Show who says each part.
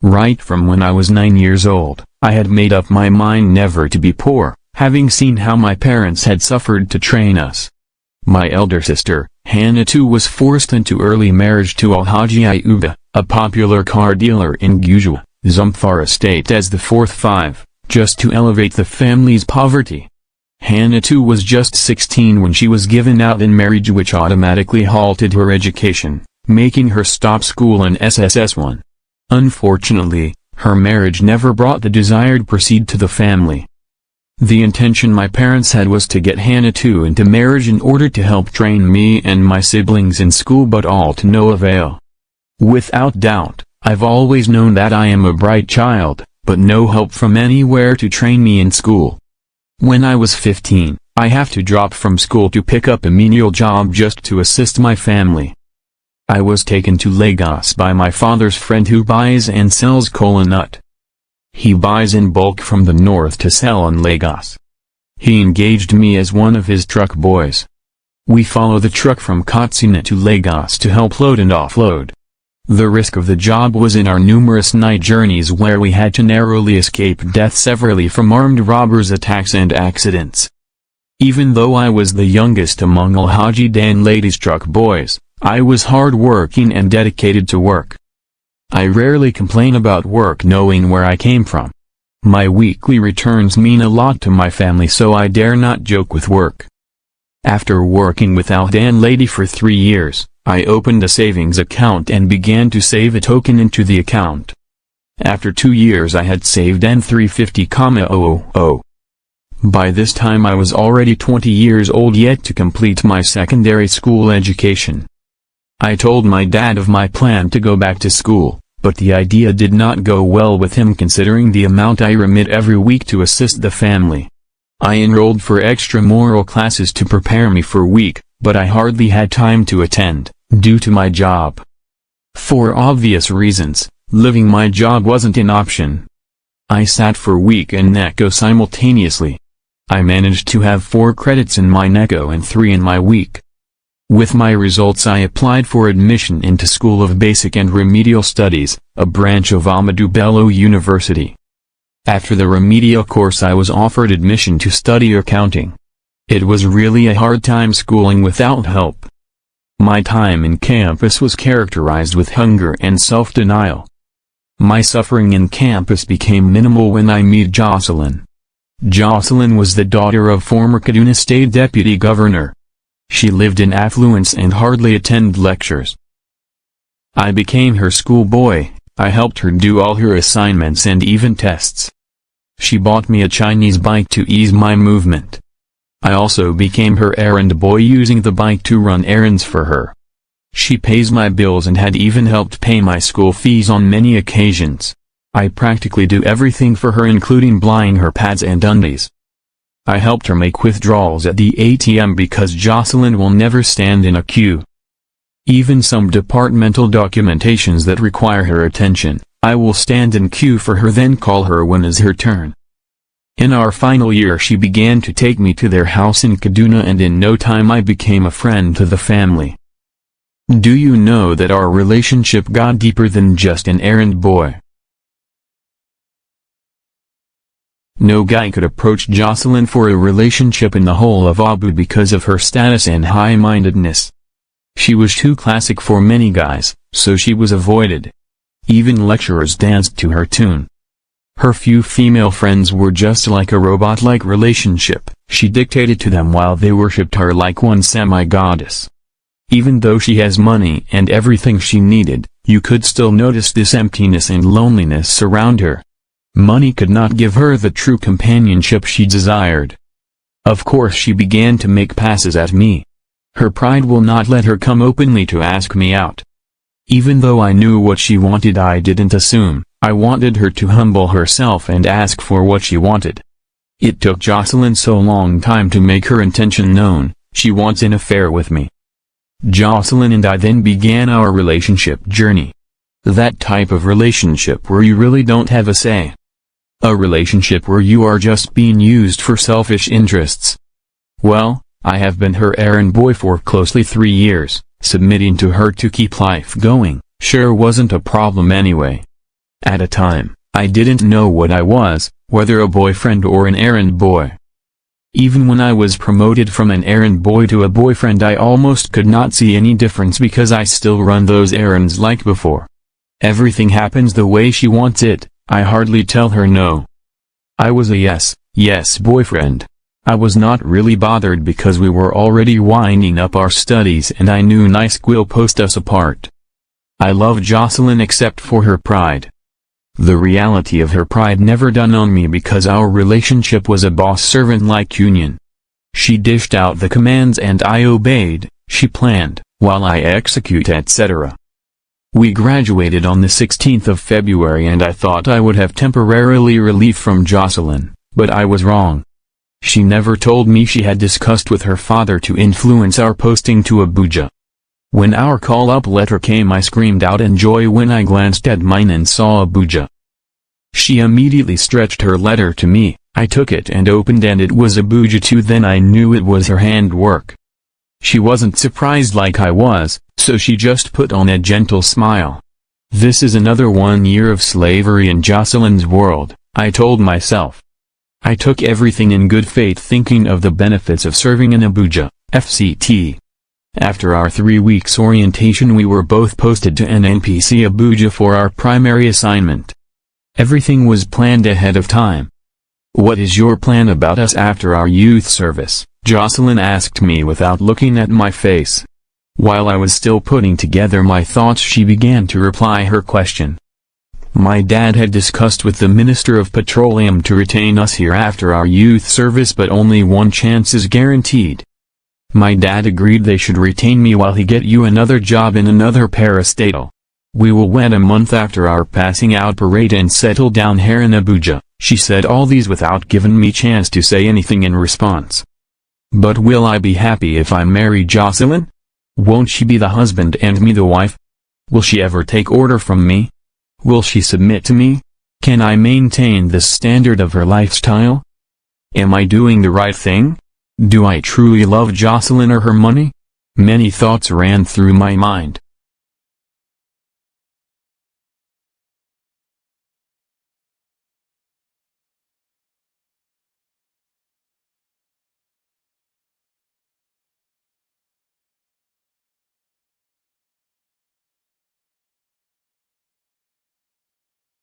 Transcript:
Speaker 1: Right from when I was 9 years old, I had made up my mind never to be poor, having seen how my parents had suffered to train us. My elder sister, Hannah too, was forced into early marriage to Alhaji Ayuba, a popular car dealer in Gujwa, Zamfara state, as the fourth five, just to elevate the family's poverty. Hannah too was just 16 when she was given out in marriage, which automatically halted her education, making her stop school in SSS1. Unfortunately, her marriage never brought the desired proceed to the family. The intention my parents had was to get Hannah too into marriage in order to help train me and my siblings in school, but all to no avail. Without doubt, I've always known that I am a bright child, but no help from anywhere to train me in school. When I was 15, I have to drop from school to pick up a menial job just to assist my family. I was taken to Lagos by my father's friend who buys and sells kola nut. He buys in bulk from the north to sell in Lagos. He engaged me as one of his truck boys. We follow the truck from Katsina to Lagos to help load and offload. The risk of the job was in our numerous night journeys where we had to narrowly escape death severely from armed robbers' attacks and accidents. Even though I was the youngest among Alhaji Dan Lady's truck boys, I was hard-working and dedicated to work. I rarely complain about work, knowing where I came from. My weekly returns mean a lot to my family, so I dare not joke with work. After working with Al Dan Lady for 3 years, I opened a savings account and began to save a token into the account. After 2 years I had saved N350,000. By this time I was already 20 years old, yet to complete my secondary school education. I told my dad of my plan to go back to school, but the idea did not go well with him considering the amount I remit every week to assist the family. I enrolled for extramural classes to prepare me for week, but I hardly had time to attend, due to my job. For obvious reasons, leaving my job wasn't an option. I sat for week and NECO simultaneously. I managed to have 4 credits in my NECO and 3 in my week. With my results I applied for admission into School of Basic and Remedial Studies, a branch of Ahmadu Bello University. After the remedial course I was offered admission to study accounting. It was really a hard time schooling without help. My time in campus was characterized with hunger and self-denial. My suffering in campus became minimal when I met Jocelyn. Jocelyn was the daughter of former Kaduna State Deputy Governor. She lived in affluence and hardly attended lectures. I became her schoolboy. I helped her do all her assignments and even tests. She bought me a Chinese bike to ease my movement. I also became her errand boy, using the bike to run errands for her. She pays my bills and had even helped pay my school fees on many occasions. I practically do everything for her, including buying her pads and undies. I helped her make withdrawals at the ATM because Jocelyn will never stand in a queue. Even some departmental documentations that require her attention, I will stand in queue for her, then call her when is her turn. In our final year she began to take me to their house in Kaduna, and in no time I became a friend to the family. Do you know that our relationship got deeper than just an errand boy? No guy could approach Jocelyn for a relationship in the whole of Abu because of her status and high-mindedness. She was too classic for many guys, so she was avoided. Even lecturers danced to her tune. Her few female friends were just like a robot-like relationship. She dictated to them while they worshipped her like one semi-goddess. Even though she has money and everything she needed, you could still notice this emptiness and loneliness surround her. Money could not give her the true companionship she desired. Of course she began to make passes at me. Her pride will not let her come openly to ask me out. Even though I knew what she wanted, I didn't assume. I wanted her to humble herself and ask for what she wanted. It took Jocelyn so long time to make her intention known. She wants an affair with me. Jocelyn and I then began our relationship journey. That type of relationship where you really don't have a say. A relationship where you are just being used for selfish interests. Well, I have been her errand boy for closely 3 years. Submitting to her to keep life going, sure wasn't a problem anyway. At a time, I didn't know what I was, whether a boyfriend or an errand boy. Even when I was promoted from an errand boy to a boyfriend, I almost could not see any difference because I still run those errands like before. Everything happens the way she wants it, I hardly tell her no. I was a yes boyfriend. I was not really bothered because we were already winding up our studies and I knew nice will post us apart. I love Jocelyn except for her pride. The reality of her pride never dawned on me because our relationship was a boss-servant-like union. She dished out the commands and I obeyed, she planned, while I execute, etc. We graduated on the 16th of February and I thought I would have temporarily relief from Jocelyn, but I was wrong. She never told me she had discussed with her father to influence our posting to Abuja. When our call-up letter came, I screamed out in joy when I glanced at mine and saw Abuja. She immediately stretched her letter to me, I took it and opened and it was Abuja too. Then I knew it was her handwork. She wasn't surprised like I was, so she just put on a gentle smile. This is another 1 year of slavery in Jocelyn's world, I told myself. I took everything in good faith thinking of the benefits of serving in Abuja, FCT. After our 3 weeks orientation we were both posted to NNPC Abuja for our primary assignment. Everything was planned ahead of time. What is your plan about us after our youth service? Jocelyn asked me without looking at my face. While I was still putting together my thoughts she began to reply her question. My dad had discussed with the Minister of Petroleum to retain us here after our youth service, but only one chance is guaranteed. My dad agreed they should retain me while he get you another job in another parastatal. We will wed a month after our passing out parade and settle down here in Abuja. She said all these without giving me chance to say anything in response. But will I be happy if I marry Jocelyn? Won't she be the husband and me the wife? Will she ever take order from me? Will she submit to me? Can I maintain this standard of her lifestyle? Am I doing the right thing? Do I truly love Jocelyn or her money? Many thoughts ran through my mind.